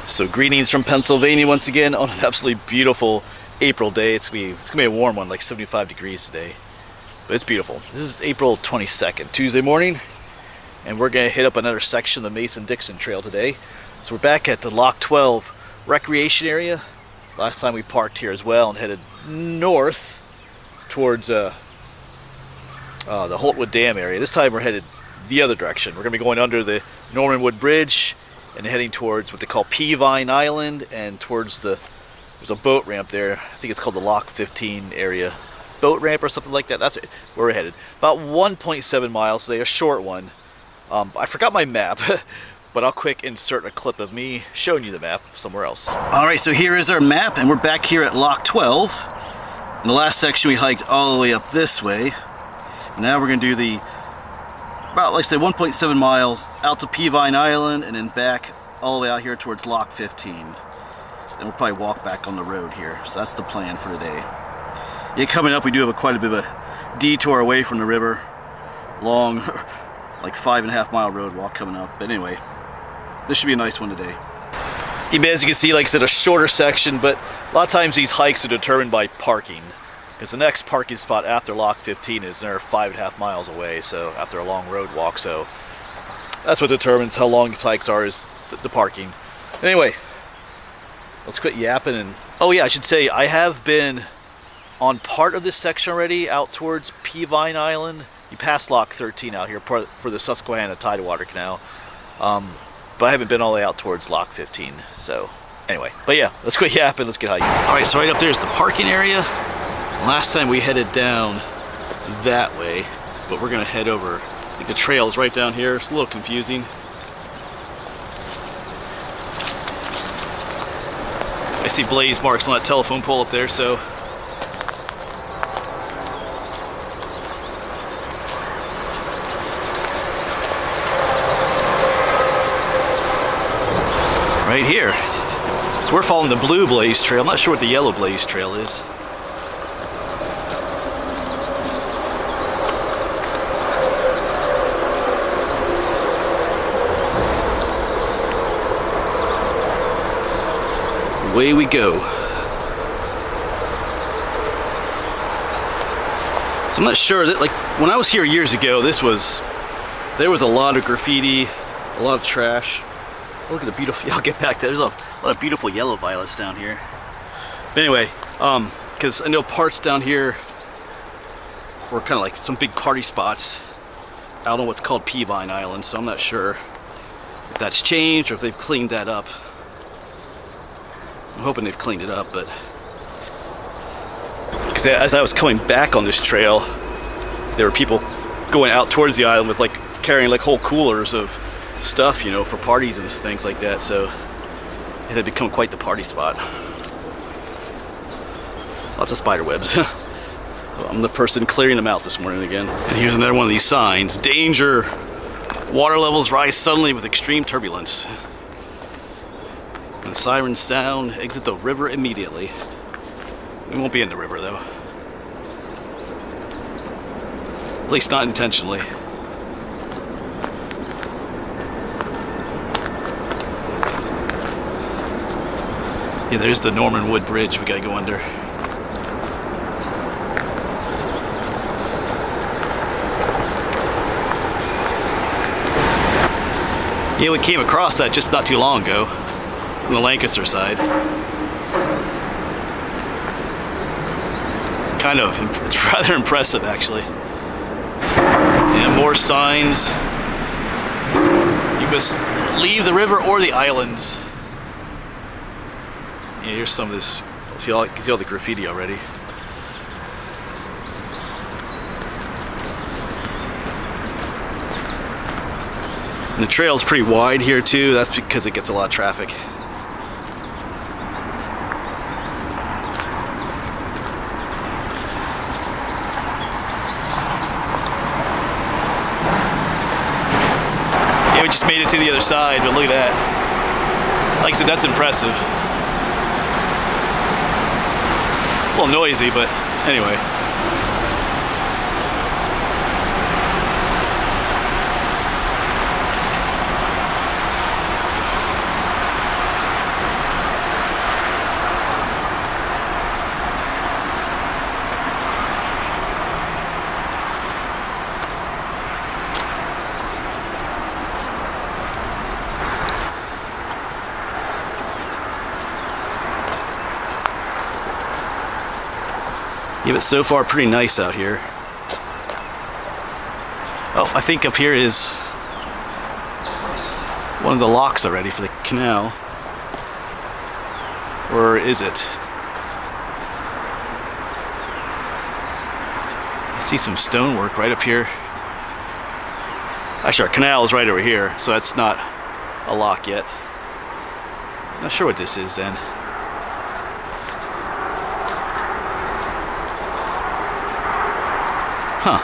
So greetings from Pennsylvania once again on an absolutely beautiful April day. It's gonna be a warm one, like 75 degrees today, but it's beautiful. This is April 22nd, Tuesday morning, and we're gonna hit up another section of the Mason-Dixon trail today. So we're back at the Lock 12 recreation area. Last time we parked here as well and headed north towards the Holtwood Dam area. This time we're headed the other direction. We're gonna be going under the Norman Wood Bridge and heading towards what they call Peine Island, and towards there's a boat ramp there. I think it's called the Lock 15 area boat ramp or something like that. That's where we're headed. About 1.7 miles today, a short one. I forgot my map, but I'll quick insert a clip of me showing you the map somewhere else. All right, so here is our map, and we're back here at Lock 12. In the last section, we hiked all the way up this way. Now we're gonna do the about, like I said, 1.7 miles out to Peine Island and then back all the way out here towards Lock 15. And we'll probably walk back on the road here. So that's the plan for today. Yeah, coming up we do have quite a bit of a detour away from the river. Long, like 5.5 mile road walk coming up. But anyway, this should be a nice one today. As you can see, like I said, a shorter section, but a lot of times these hikes are determined by parking. Because the next parking spot after Lock 15 is there 5.5 miles away, so after a long road walk, so that's what determines how long these hikes are, is the parking. Anyway, let's quit yapping. And oh yeah, I should say I have been on part of this section already out towards Peine Island. You pass Lock 13 out here for the Susquehanna Tidewater Canal, but I haven't been all the way out towards Lock 15. So anyway, but yeah, let's quit yapping. Let's get hiking. All right, so right up there is the parking area. Last time we headed down that way, but we're gonna head over. I think the trail is right down here. It's a little confusing. I see blaze marks on that telephone pole up there, so right here. So we're following the blue blaze trail. I'm not sure what the yellow blaze trail is. Away we go. So I'm not sure that, like, when I was here years ago, there was a lot of graffiti, a lot of trash. Look at the beautiful, I'll get back to that. There's a lot of beautiful yellow violets down here. But anyway, because I know parts down here were kind of like some big party spots out on what's called Peine Island, so I'm not sure if that's changed or if they've cleaned that up. I'm hoping they've cleaned it up, but because as I was coming back on this trail, there were people going out towards the island with like carrying like whole coolers of stuff, you know, for parties and things like that. So it had become quite the party spot. Lots of spider webs. I'm the person clearing them out this morning again. And here's another one of these signs: danger, water levels rise suddenly with extreme turbulence. When the sirens sound, exit the river immediately. We won't be in the river though. At least not intentionally. Yeah, there's the Norman Wood Bridge we gotta go under. Yeah, we came across that just not too long ago. From the Lancaster side. It's rather impressive actually. And more signs. You must leave the river or the islands. Yeah, here's some of this. You can see all the graffiti already. And the trail's pretty wide here too. That's because it gets a lot of traffic. We just made it to the other side, but look at that. Like I said, that's impressive. A little noisy, but anyway. Yeah, but so far pretty nice out here. Oh, I think up here is one of the locks already for the canal. Or is it? I see some stonework right up here. Actually, our canal is right over here, so that's not a lock yet. Not sure what this is then. Huh.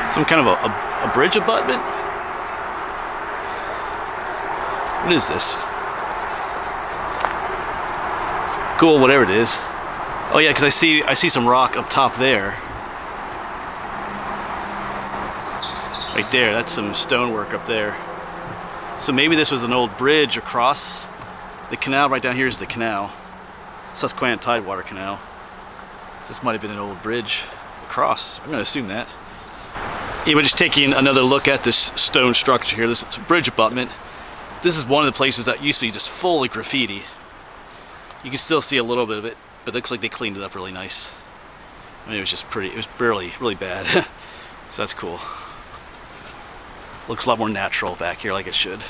Some kind of a bridge abutment? What is this? It's cool, whatever it is. Oh yeah, because I see some rock up top there. Right there, that's some stonework up there. So maybe this was an old bridge across the canal. Right down here is the canal. Susquehanna Tidewater Canal. So this might have been an old bridge across. I'm going to assume that. Yeah, we're just taking another look at this stone structure here. This is a bridge abutment. This is one of the places that used to be just full of graffiti. You can still see a little bit of it, but it looks like they cleaned it up really nice. I mean, it was just pretty, it was really bad. So that's cool. Looks a lot more natural back here, like it should.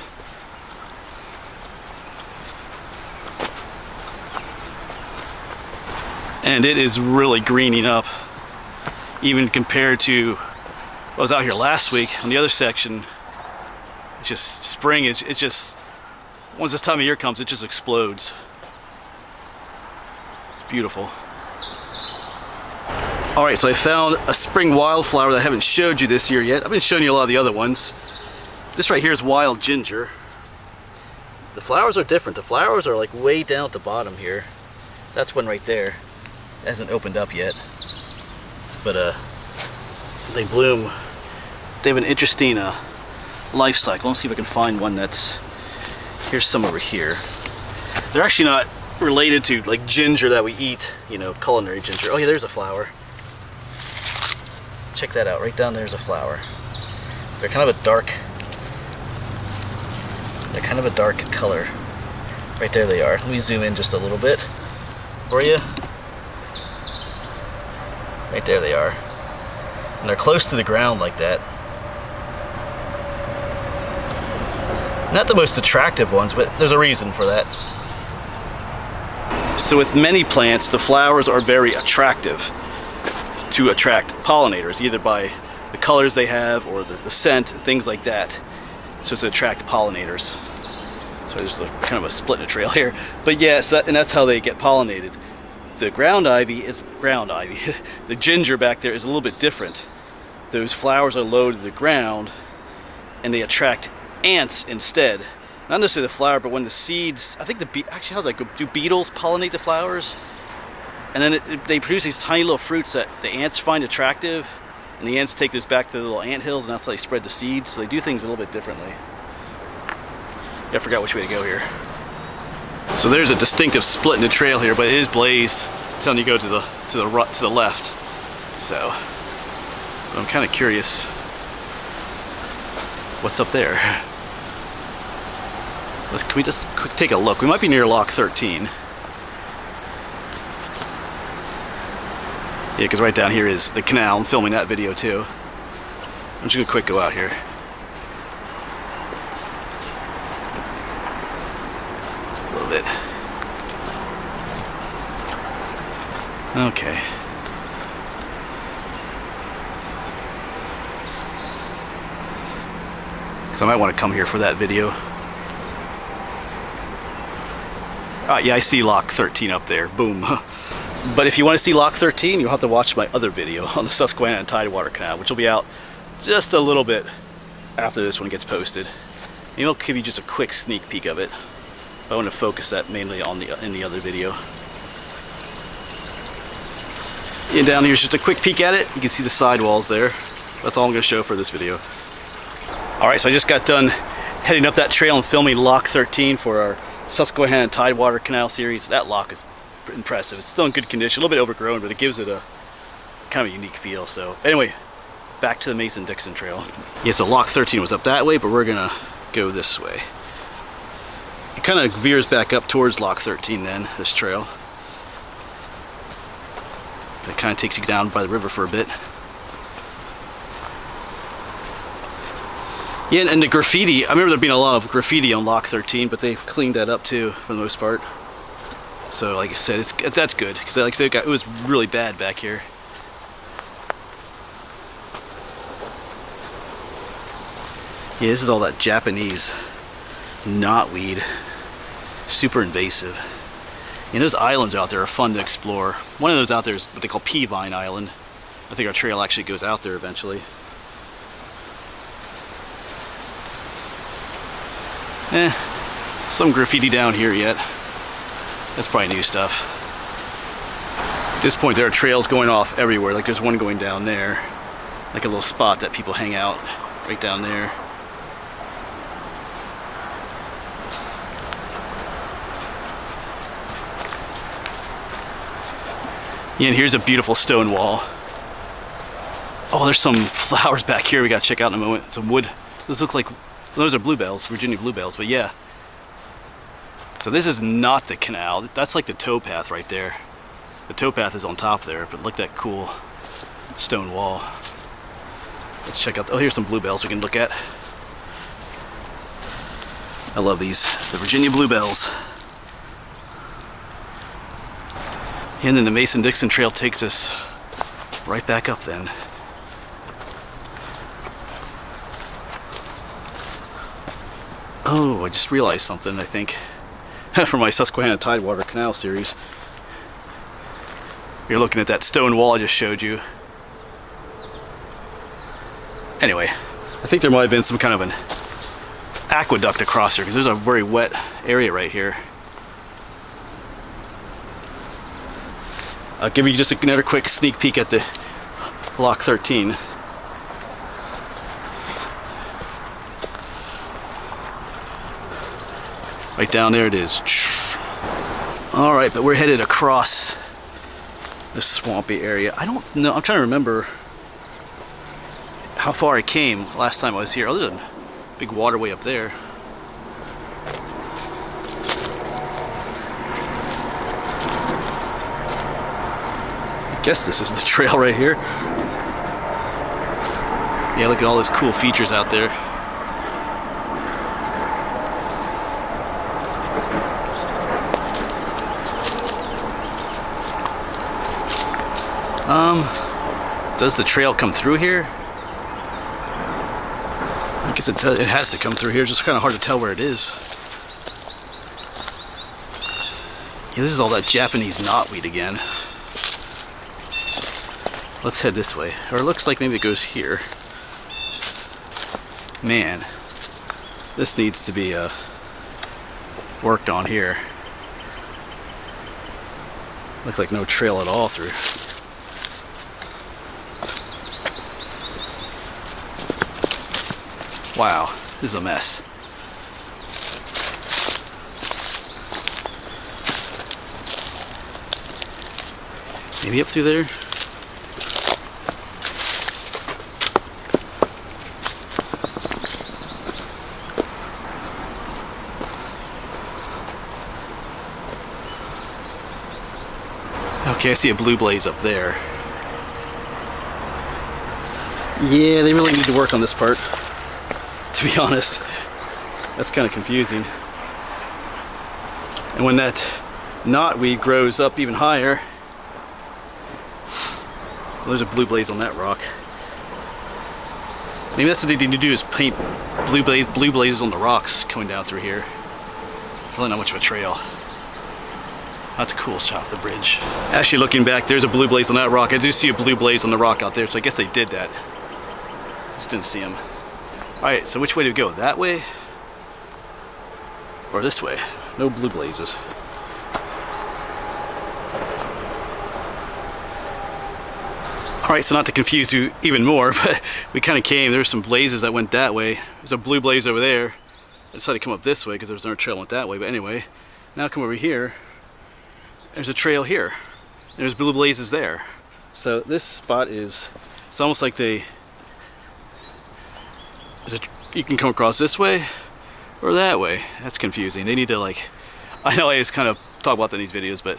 And it is really greening up, even compared to, I was out here last week on the other section. It's just spring, it's just, once this time of year comes, it just explodes. It's beautiful. All right, so I found a spring wildflower that I haven't showed you this year yet. I've been showing you a lot of the other ones. This right here is wild ginger. The flowers are different. The flowers are like way down at the bottom here. That's one right there. It hasn't opened up yet. But they bloom. They have an interesting life cycle. Let's see if I can find one that's, here's some over here. They're actually not related to like ginger that we eat, you know, culinary ginger. Oh yeah, there's a flower. Check that out, right down there's a flower. They're kind of a dark color. Right there they are. Let me zoom in just a little bit for you. Right there they are. And they're close to the ground like that. Not the most attractive ones, but there's a reason for that. So with many plants, the flowers are very attractive to attract pollinators, either by the colors they have or the scent, things like that. So to attract pollinators. So there's kind of a split in a trail here. But yeah, and that's how they get pollinated. The ground ivy is ground ivy. The ginger back there is a little bit different. Those flowers are low to the ground and they attract ants instead. Not necessarily the flower, but when the seeds, I think actually how's that go? Do beetles pollinate the flowers? And then they produce these tiny little fruits that the ants find attractive, and the ants take those back to the little ant hills, and that's how they spread the seeds. So they do things a little bit differently. Yeah, I forgot which way to go here. So there's a distinctive split in the trail here, but it is blazed, telling you to go to the left. So I'm kind of curious what's up there. Can we just quick take a look? We might be near lock 13. Yeah, because right down here is the canal. I'm filming that video too. I'm just gonna quick go out here. A little bit. Okay. Because I might want to come here for that video. Yeah, I see lock 13 up there. Boom. But if you want to see lock 13, you'll have to watch my other video on the Susquehanna Tidewater Canal, which will be out just a little bit after this one gets posted. Maybe I'll give you just a quick sneak peek of it. I want to focus that mainly on in the other video. And down here is just a quick peek at it. You can see the sidewalls there. That's all I'm going to show for this video. Alright, so I just got done heading up that trail and filming lock 13 for our Susquehanna Tidewater Canal series. That lock is impressive. It's still in good condition, a little bit overgrown, but it gives it a kind of a unique feel. So anyway, back to the Mason-Dixon trail. Yeah, so lock 13 was up that way, but we're gonna go this way. It kind of veers back up towards Lock 13 then, this trail. It kind of takes you down by the river for a bit. Yeah, and the graffiti, I remember there being a lot of graffiti on Lock 13, but they've cleaned that up too, for the most part. So, like I said, that's good, because like I said, it was really bad back here. Yeah, this is all that Japanese knotweed. Super invasive. And those islands out there are fun to explore. One of those out there is what they call Peine Island. I think our trail actually goes out there eventually. Some graffiti down here yet. That's probably new stuff. At this point there are trails going off everywhere. Like there's one going down there. Like a little spot that people hang out right down there. Yeah, and here's a beautiful stone wall. Oh, there's some flowers back here we gotta check out in a moment. Some wood. Those look like, those are bluebells, Virginia bluebells, but yeah. So this is not the canal. That's like the towpath right there. The towpath is on top there, but look at that cool stone wall. Let's check out, oh, here's some bluebells we can look at. I love these, the Virginia bluebells. And then the Mason-Dixon trail takes us right back up then. Oh, I just realized something, I think, from my Susquehanna Tidewater Canal series. You're looking at that stone wall I just showed you. Anyway, I think there might have been some kind of an aqueduct across here, because there's a very wet area right here. I'll give you just another quick sneak peek at the Lock 13. Right down there it is. Alright, but we're headed across this swampy area. I don't know, I'm trying to remember how far I came last time I was here, other than a big waterway up there. I guess this is the trail right here. Yeah, look at all those cool features out there. Does the trail come through here? I guess it does. It has to come through here. It's just kind of hard to tell where it is. Yeah, this is all that Japanese knotweed again. Let's head this way. Or it looks like maybe it goes here. Man, this needs to be worked on here. Looks like no trail at all through. Wow, this is a mess. Maybe up through there? Okay, I see a blue blaze up there. Yeah, they really need to work on this part, to be honest. That's kind of confusing. And when that knotweed grows up even higher, well, there's a blue blaze on that rock. Maybe that's what they need to do, is paint blue blazes on the rocks coming down through here. Really not much of a trail. That's a cool shot of the bridge. Actually, looking back, there's a blue blaze on that rock. I do see a blue blaze on the rock out there, so I guess they did that. Just didn't see him. Alright, so which way do we go? That way? Or this way? No blue blazes. Alright, so not to confuse you even more, but we kind of came. There were some blazes that went that way. There's a blue blaze over there. I decided to come up this way because there was no trail went that way, but anyway. Now come over here. There's a trail here. There's blue blazes there. So this spot is, it's almost like you can come across this way, or that way. That's confusing. They need to like, I know I just kind of talk about that in these videos, but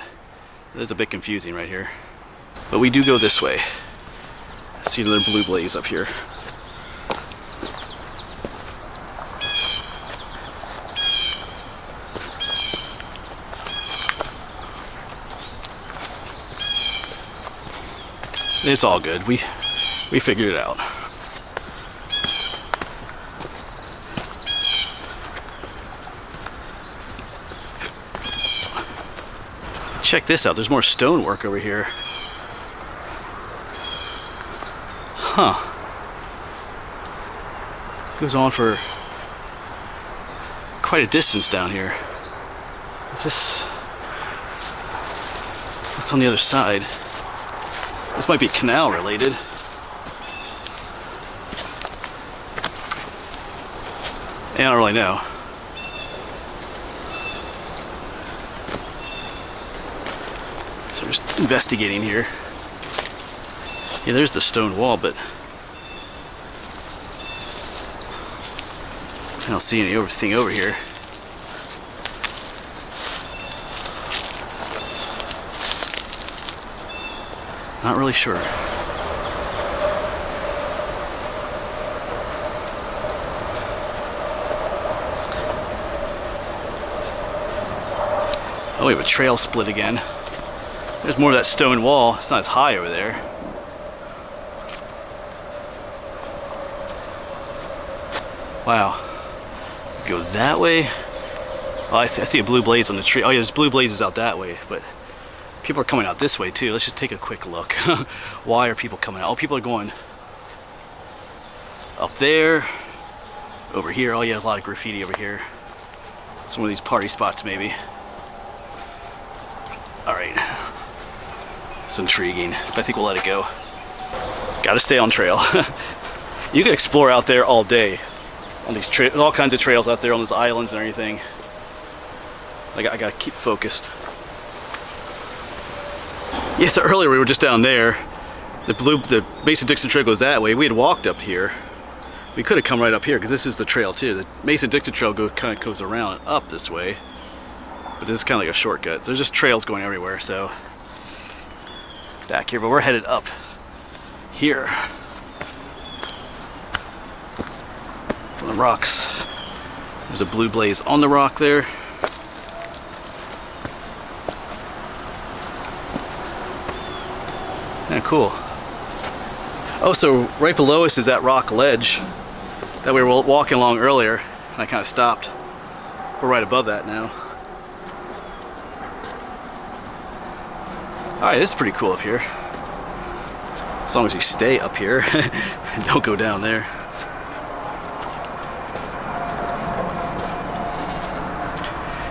it's a bit confusing right here. But we do go this way. See another blue blaze up here. It's all good. We figured it out. Check this out. There's more stonework over here. Huh. Goes on for quite a distance down here. Is this... What's on the other side? This might be canal related. I don't really know. So we're just investigating here. Yeah, there's the stone wall, but I don't see anything over here. Not really sure. Oh, we have a trail split again. There's more of that stone wall. It's not as high over there. Wow. Go that way. Oh, I see a blue blaze on the tree. Oh yeah, there's blue blazes out that way, but people are coming out this way too. Let's just take a quick look. Why are people coming out? Oh, people are going up there, over here. Oh yeah, a lot of graffiti over here. Some of these party spots maybe. All right. It's intriguing, but I think we'll let it go. Gotta stay on trail. You can explore out there all day. On these all kinds of trails out there on those islands and everything. I gotta keep focused. Yeah, so earlier we were just down there. The Mason-Dixon trail goes that way. We had walked up here. We could have come right up here because this is the trail too. The Mason-Dixon trail kind of goes around and up this way, but this is kind of like a shortcut. So there's just trails going everywhere. So back here, but we're headed up here from the rocks. There's a blue blaze on the rock there. Yeah, cool. Oh, so right below us is that rock ledge that we were walking along earlier, and I kind of stopped. We're right above that now. Alright, this is pretty cool up here. As long as you stay up here and don't go down there.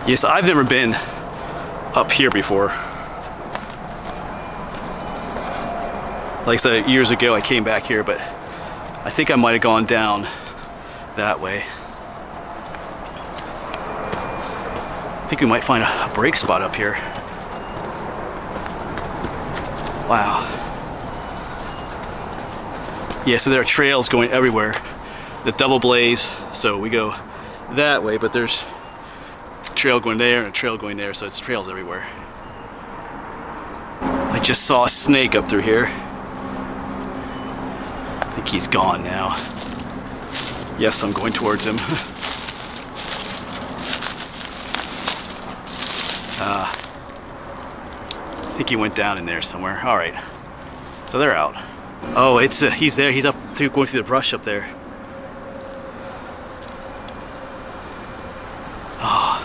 Yes, I've never been up here before. Like I said, years ago I came back here, but I think I might have gone down that way. I think we might find a break spot up here. Wow. Yeah, so there are trails going everywhere. The double blaze, so we go that way, but there's a trail going there and a trail going there, so it's trails everywhere. I just saw a snake up through here. I think he's gone now. Yes, I'm going towards him. I think he went down in there somewhere. All right, so they're out. Oh, he's there. He's up through, going through the brush up there. Oh,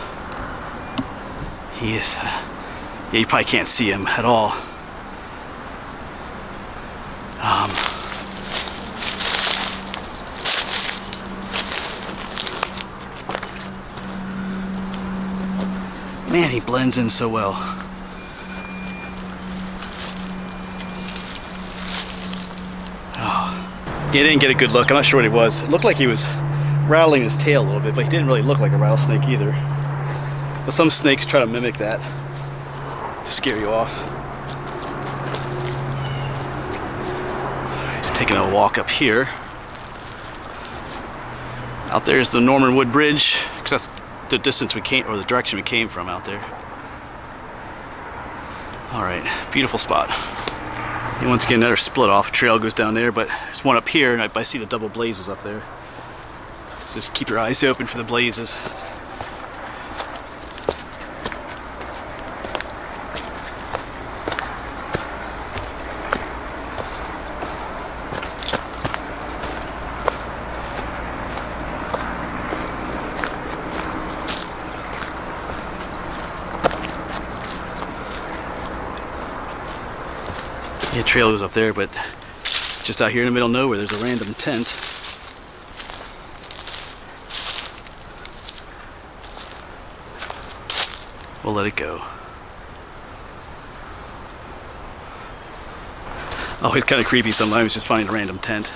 he is. Yeah, you probably can't see him at all. Man, he blends in so well. Oh. Yeah, I didn't get a good look. I'm not sure what he was. It looked like he was rattling his tail a little bit, but he didn't really look like a rattlesnake either. But some snakes try to mimic that to scare you off. Just taking a walk up here. Out there's the Norman Wood Bridge, because the distance we came, or the direction we came from out there. All right, beautiful spot. And once again, another split off trail goes down there, but there's one up here, and I see the double blazes up there. So just keep your eyes open for the blazes. Yeah, trail goes up there, but just out here in the middle of nowhere, there's a random tent. We'll let it go. Oh, it's kind of creepy sometimes just finding a random tent.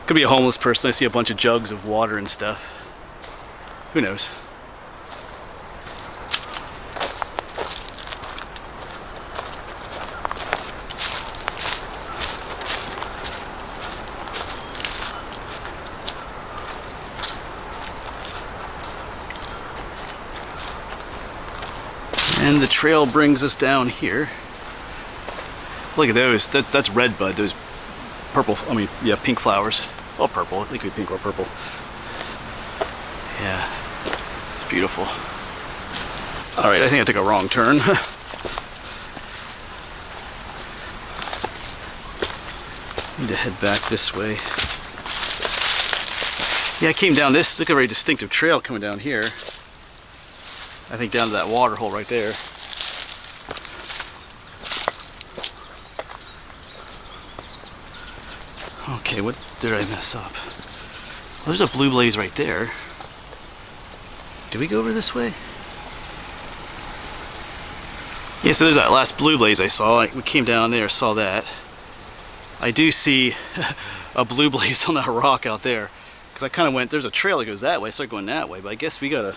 Could be a homeless person. I see a bunch of jugs of water and stuff. Who knows? And the trail brings us down here. Look at those. That's red bud. Those purple, yeah, pink flowers. Well, purple. I think it could be pink or purple. Yeah, it's beautiful. All right, I think I took a wrong turn. Need to head back this way. Yeah, I came down this. Look at a very distinctive trail coming down here. I think down to that water hole right there. Okay, what did I mess up? Well, there's a blue blaze right there. Did we go over this way? Yeah, so there's that last blue blaze I saw. We came down there, saw that. I do see a blue blaze on that rock out there. Because I kind of went, there's a trail that goes that way, so I started going that way. But I guess we gotta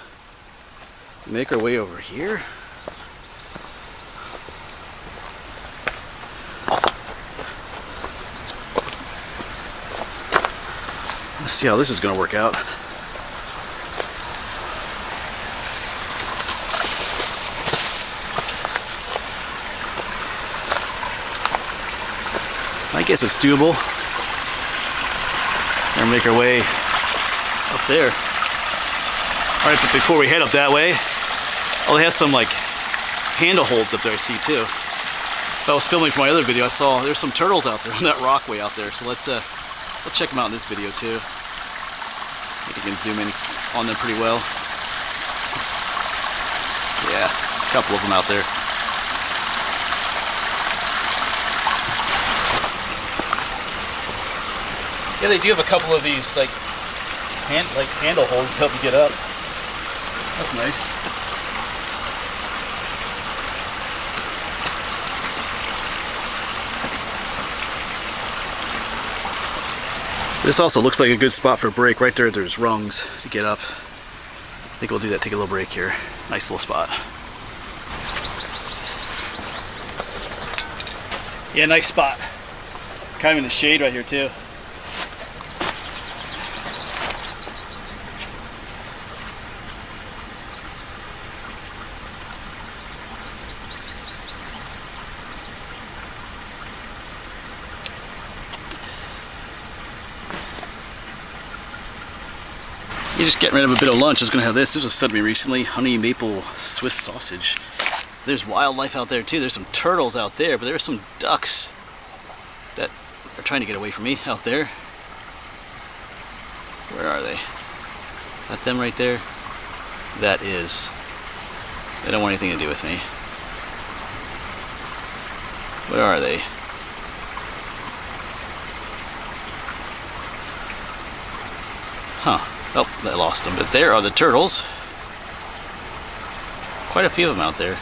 make our way over here. Let's see how this is going to work out. I guess it's doable. And make our way up there. Alright, but before we head up that way, oh, they have some like handle holds up there I see too. If I was filming for my other video, I saw there's some turtles out there on that rockway out there. So let's check them out in this video too. I think you can zoom in on them pretty well. Yeah, a couple of them out there. Yeah, they do have a couple of these like handle holds to help you get up. That's nice. This also looks like a good spot for a break. Right there, there's rungs to get up. I think we'll do that, take a little break here. Nice little spot. Yeah, nice spot. Kind of in the shade right here too. You're just getting rid of a bit of lunch. I was going to have this. This was sent to me recently. Honey maple Swiss sausage. There's wildlife out there too. There's some turtles out there, but there's some ducks that are trying to get away from me out there. Where are they? Is that them right there? That is. They don't want anything to do with me. Where are they? Huh. Oh, I lost them. But there are the turtles. Quite a few of them out there.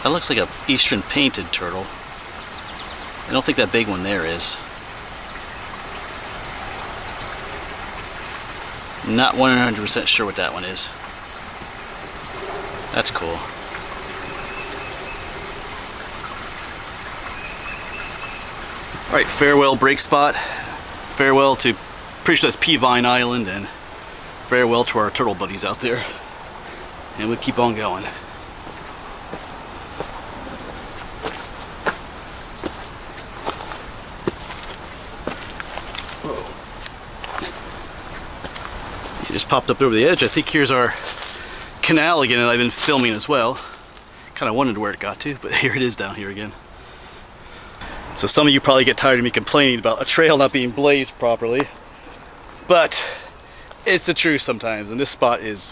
That looks like a eastern painted turtle. I don't think that big one there is. Not 100% sure what that one is. That's cool. Alright, farewell break spot. Farewell to, pretty sure that's Peine Island, and farewell to our turtle buddies out there. And we'll keep on going. Whoa. He just popped up over the edge. I think here's our canal again that I've been filming as well. Kind of wondered where it got to, but here it is down here again. So some of you probably get tired of me complaining about a trail not being blazed properly, but it's the truth sometimes, and this spot is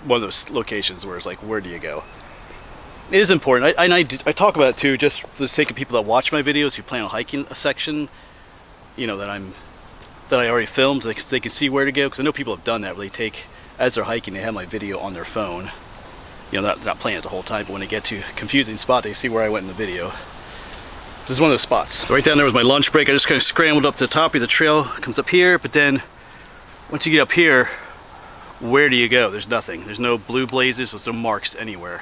one of those locations where it's like, where do you go? It is important. I talk about it too, just for the sake of people that watch my videos who plan on hiking a section, you know, that I already filmed, so they can see where to go, because I know people have done that, where they take, as they're hiking, they have my video on their phone. You know, not playing it the whole time, but when they get to a confusing spot, they see where I went in the video. This is one of those spots. So right down there was my lunch break. I just kind of scrambled up to the top of the trail. Comes up here, but then once you get up here, where do you go? There's nothing. There's no blue blazes. There's no marks anywhere.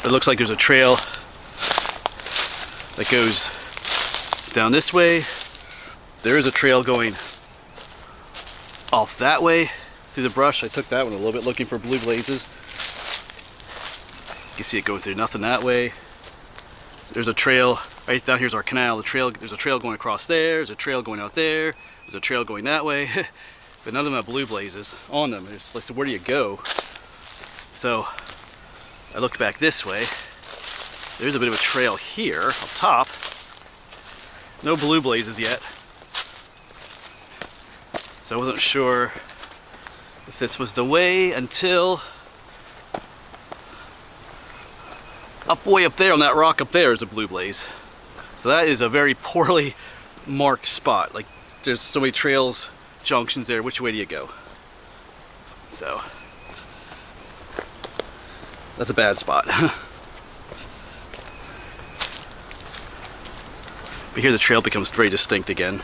It looks like there's a trail that goes down this way. There is a trail going off that way through the brush. I took that one a little bit looking for blue blazes. You can see it go through nothing that way. There's a trail right down here's our canal. There's a trail going across there. There's a trail going out there. There's a trail going that way. But none of them have blue blazes on them. It's like, so where do you go? So I looked back this way. There's a bit of a trail here up top. No blue blazes yet. So I wasn't sure if this was the way until way up there on that rock up there is a blue blaze. So that is a very poorly marked spot. Like, there's so many trails, junctions there. Which way do you go? So that's a bad spot. But here the trail becomes very distinct again.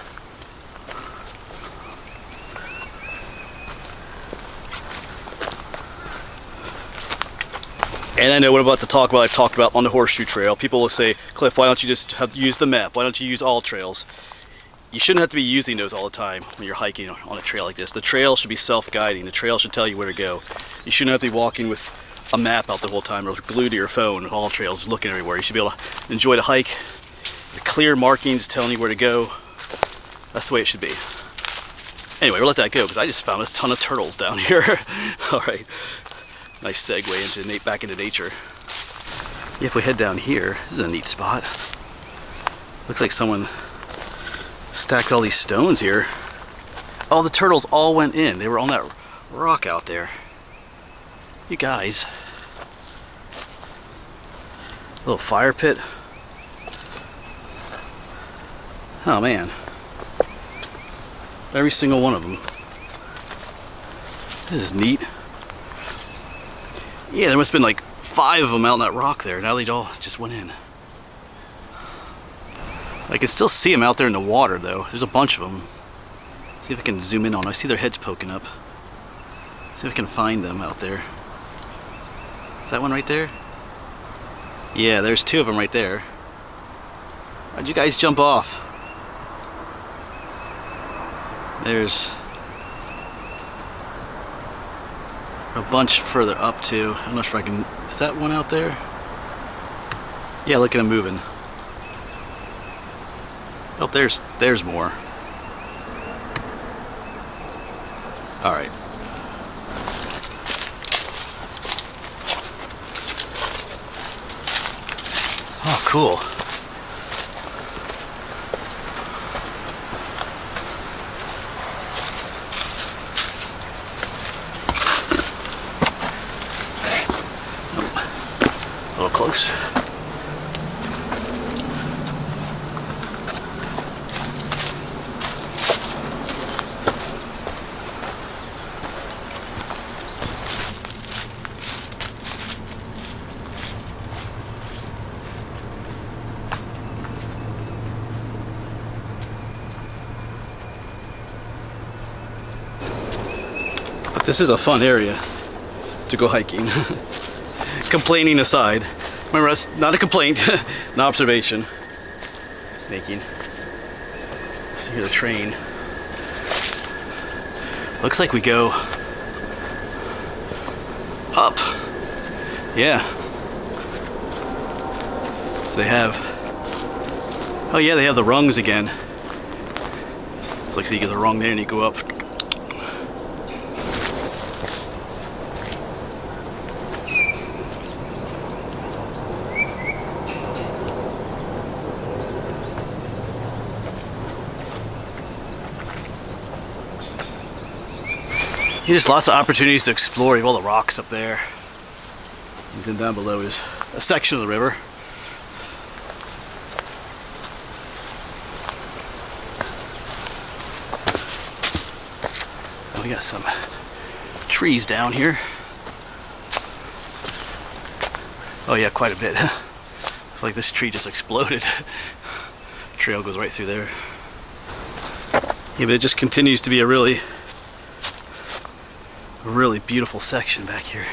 And I know what I'm about to talk about, I've talked about on the horseshoe trail. People will say, Cliff, why don't you just use the map? Why don't you use all trails? You shouldn't have to be using those all the time when you're hiking on a trail like this. The trail should be self-guiding. The trail should tell you where to go. You shouldn't have to be walking with a map out the whole time or glued to your phone with all trails looking everywhere. You should be able to enjoy the hike. The clear markings telling you where to go. That's the way it should be. Anyway, we'll let that go because I just found a ton of turtles down here. All right. Nice segue into back into nature. Yeah, if we head down here, this is a neat spot. Looks like someone stacked all these stones here. Oh, the turtles all went in. They were on that rock out there. You guys. Little fire pit. Oh man. Every single one of them. This is neat. Yeah, there must have been like 5 of them out on that rock there. Now they all just went in. I can still see them out there in the water though. There's a bunch of them. See if I can zoom in on them. I see their heads poking up. See if I can find them out there. Is that one right there? Yeah, there's 2 of them right there. How'd you guys jump off? There's a bunch further up too. I'm not sure if I can. Is that one out there? Yeah, look at them moving. Oh, there's more. All right. Oh, cool. A little close. But this is a fun area to go hiking. Complaining aside, Remember, that's not a complaint, an observation. Making. See here the train. Looks like we go up. Yeah. So they have, oh yeah, they have the rungs again. It's like so you get the rung there and you go up. There's lots of opportunities to explore. You have all the rocks up there. And then down below is a section of the river. Oh, we got some trees down here. Oh yeah, quite a bit. It's like this tree just exploded. Trail goes right through there. Yeah, but it just continues to be a really beautiful section back here.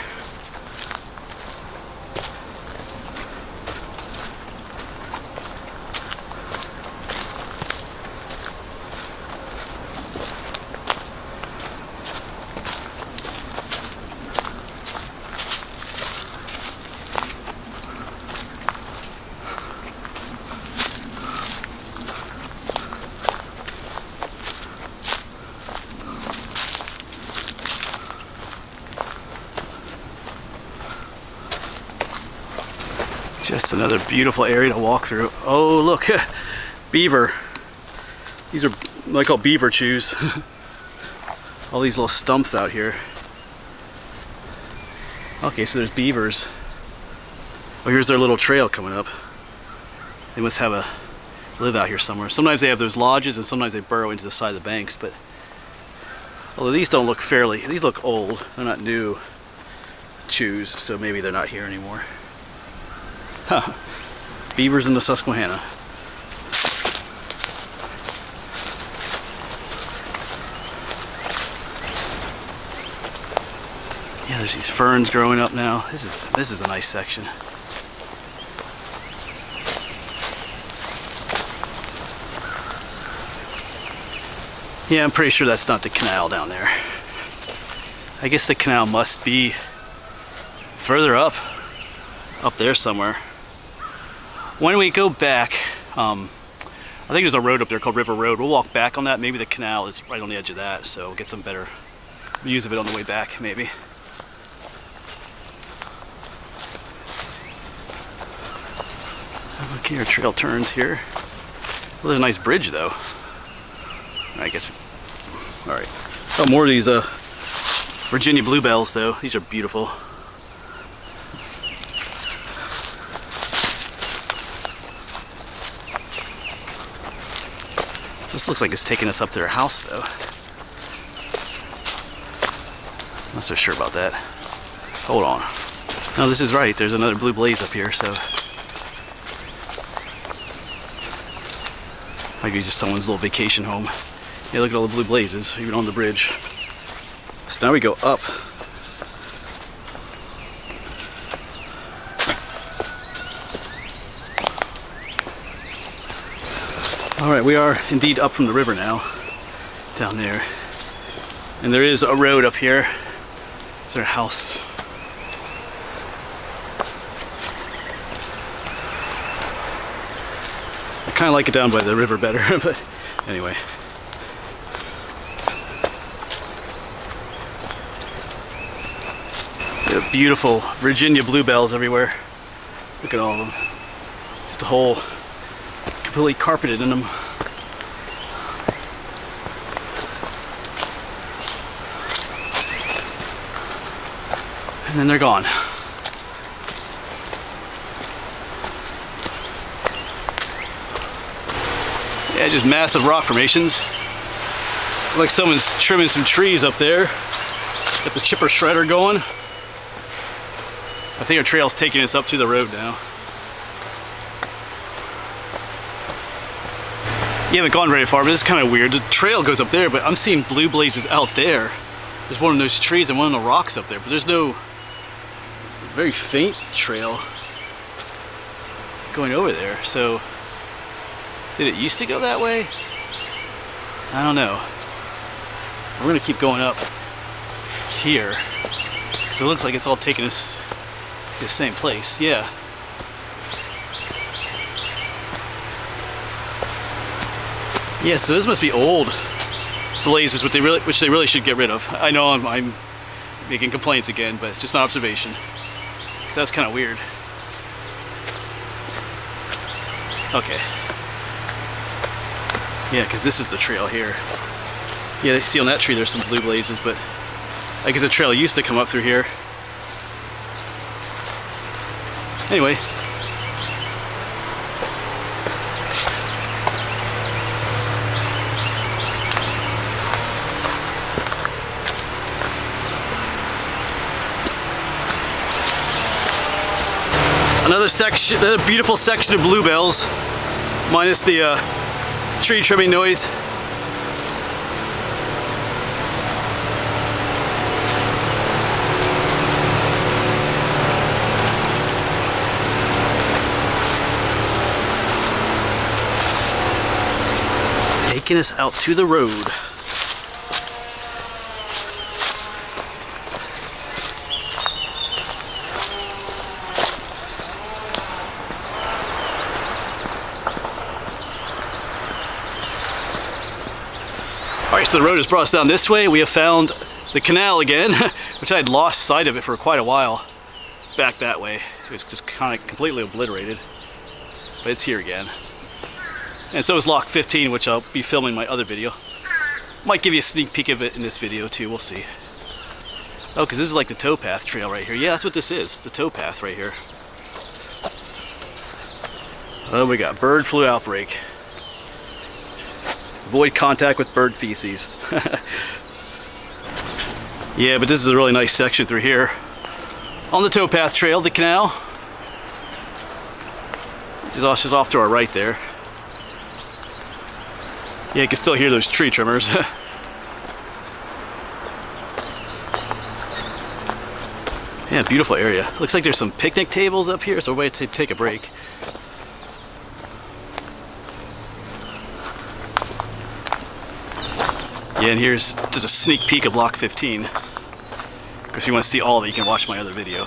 Just another beautiful area to walk through. Oh, look, beaver. These are what I call beaver chews. All these little stumps out here. Okay, so there's beavers. Oh, here's their little trail coming up. They must live out here somewhere. Sometimes they have those lodges and sometimes they burrow into the side of the banks, but although these don't look these look old. They're not new chews, so maybe they're not here anymore. Huh. Beavers in the Susquehanna. Yeah, there's these ferns growing up now. This is a nice section. Yeah, I'm pretty sure that's not the canal down there. I guess the canal must be further up there somewhere. When we go back, I think there's a road up there called River Road. We'll walk back on that. Maybe the canal is right on the edge of that, so we'll get some better views of it on the way back, maybe. Okay, our trail turns here. Well, there's a nice bridge, though. I guess. All right. Oh, more of these Virginia bluebells, though. These are beautiful. This looks like it's taking us up to their house, though. Not so sure about that. Hold on. No, this is right. There's another blue blaze up here, so might be just someone's little vacation home. Yeah, look at all the blue blazes, even on the bridge. So now we go up. All right, we are indeed up from the river now, down there. And there is a road up here. It's our house. I kind of like it down by the river better, but anyway. We have beautiful Virginia bluebells everywhere. Look at all of them. Just a whole completely carpeted in them. And then they're gone. Yeah, just massive rock formations. Like someone's trimming some trees up there. Got the chipper shredder going. I think our trail's taking us up to the road now. You haven't gone very far, but it's kind of weird. The trail goes up there, but I'm seeing blue blazes out there. There's one of those trees and one of the rocks up there, but there's no very faint trail. going over there. So, did it used to go that way? I don't know. We're gonna keep going up here because it looks like it's all taking us to the same place. Yeah. Yeah, so those must be old blazes, which they really should get rid of. I know I'm making complaints again, but it's just an observation. So that's kind of weird. Okay. Yeah, because this is the trail here. Yeah, see on that tree there's some blue blazes, but I guess the trail used to come up through here. Anyway. Another section, another beautiful section of bluebells, minus the tree trimming noise. It's taking us out to the road. Alright, so the road has brought us down this way. We have found the canal again, which I had lost sight of it for quite a while. Back that way. It was just kind of completely obliterated. But it's here again. And so is Lock 15, which I'll be filming in my other video. Might give you a sneak peek of it in this video too, we'll see. Oh, because this is like the towpath trail right here. Yeah, that's what this is, the towpath right here. Oh, we got bird flu outbreak. Avoid contact with bird feces. Yeah, but this is a really nice section through here. On the towpath trail, the canal. Just off to our right there. Yeah, you can still hear those tree trimmers. Yeah, beautiful area. Looks like there's some picnic tables up here, so we're going to take a break. Yeah, and here's just a sneak peek of Lock 15. If you want to see all of it, you can watch my other video.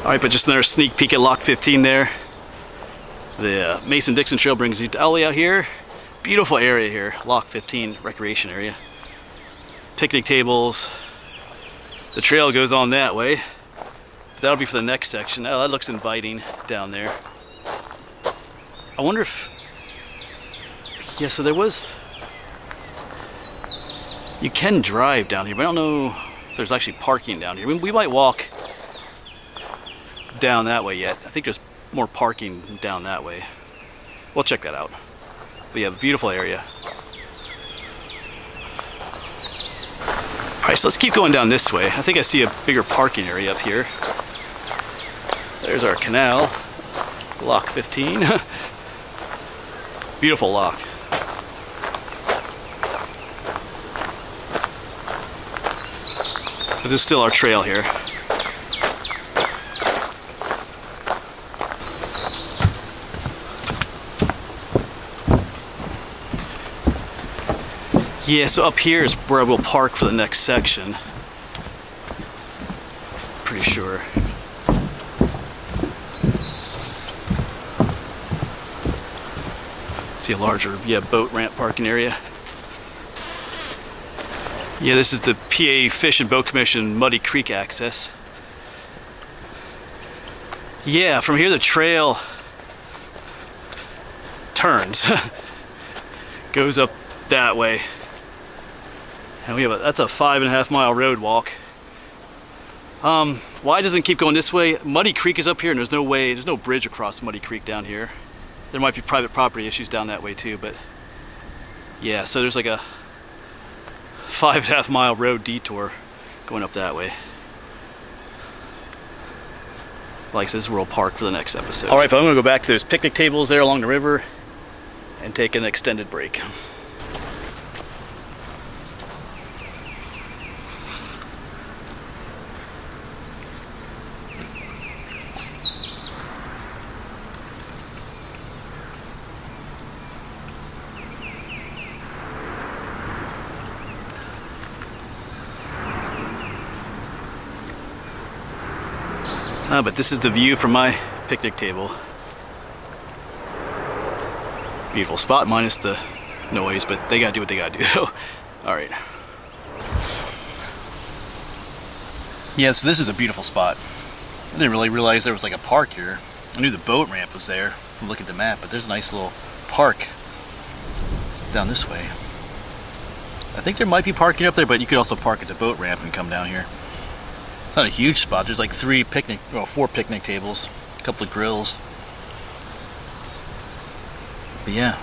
Alright, but just another sneak peek at Lock 15 there. The Mason-Dixon trail brings you all the way out here. Beautiful area here, Lock 15 recreation area. Picnic tables. The trail goes on that way. That'll be for the next section. Oh, that looks inviting down there. I wonder if... Yeah, so there was... You can drive down here, but I don't know if there's actually parking down here. We might walk down that way yet. I think there's more parking down that way. We'll check that out. But yeah, beautiful area. Alright, so let's keep going down this way. I think I see a bigger parking area up here. There's our canal. Lock 15. Beautiful lock. This is still our trail here. Yeah, so up here is where we'll park for the next section. Pretty sure. See a larger, boat ramp parking area. Yeah, this is the PA Fish and Boat Commission Muddy Creek access. Yeah, from here the trail turns. Goes up that way. And we have that's a 5.5 mile road walk. Why doesn't it keep going this way? Muddy Creek is up here and there's no bridge across Muddy Creek down here. There might be private property issues down that way too, but yeah, so there's like a 5.5 mile road detour going up that way. Like I said, this is where we'll park for the next episode. Alright, but I'm going to go back to those picnic tables there along the river and take an extended break. But this is the view from my picnic table. Beautiful spot, minus the noise, but they gotta do what they gotta do. Alright. Yeah, so this is a beautiful spot. I didn't really realize there was like a park here. I knew the boat ramp was there from looking at the map, but there's a nice little park down this way. I think there might be parking up there, but you could also park at the boat ramp and come down here. It's not a huge spot. There's like 4 picnic tables, a couple of grills. But yeah,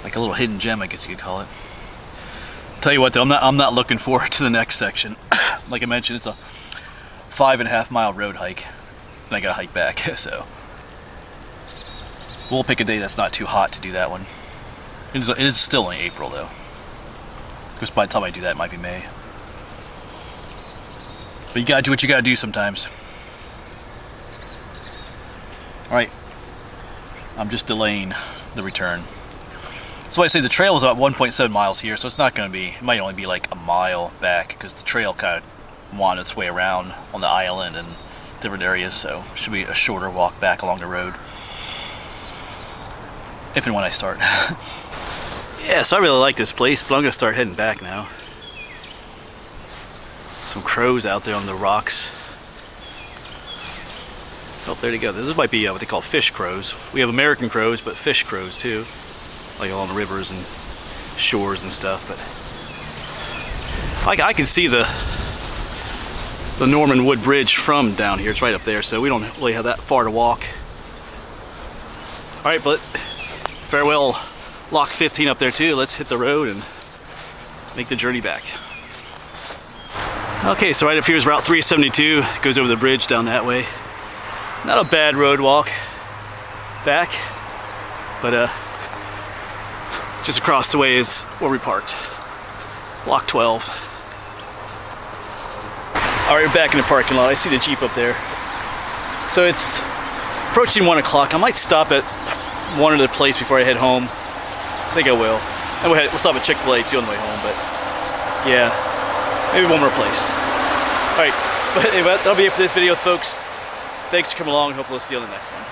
like a little hidden gem, I guess you could call it. Tell you what though, I'm not looking forward to the next section. Like I mentioned, it's a 5.5 mile road hike, and I gotta hike back, so we'll pick a day that's not too hot to do that one. It is still in April though, because by the time I do that, it might be May. But you gotta do what you gotta do sometimes. Alright, I'm just delaying the return. So I say the trail is about 1.7 miles here, so it's not going to be, it might only be like a mile back, because the trail kind of wound its way around on the island and different areas, so it should be a shorter walk back along the road. If and when I start. Yeah, so I really like this place, but I'm going to start heading back now. Some crows out there on the rocks. Oh, there they go. This might be what they call fish crows. We have American crows, but fish crows too. Like along the rivers and shores and stuff, but I can see the Norman Wood Bridge from down here. It's right up there, so we don't really have that far to walk. All right, but farewell Lock 15 up there too. Let's hit the road and make the journey back. Okay, so right up here is Route 372. It goes over the bridge down that way. Not a bad road walk back, but just across the way is where we parked. Block 12. All right, we're back in the parking lot. I see the Jeep up there. So it's approaching 1 o'clock. I might stop at one other place before I head home. I think I will. And we'll stop at Chick-fil-A too on the way home, but yeah, maybe one more place. All right, but anyway, that'll be it for this video, folks. Thanks for coming along, and hopefully we'll see you on the next one.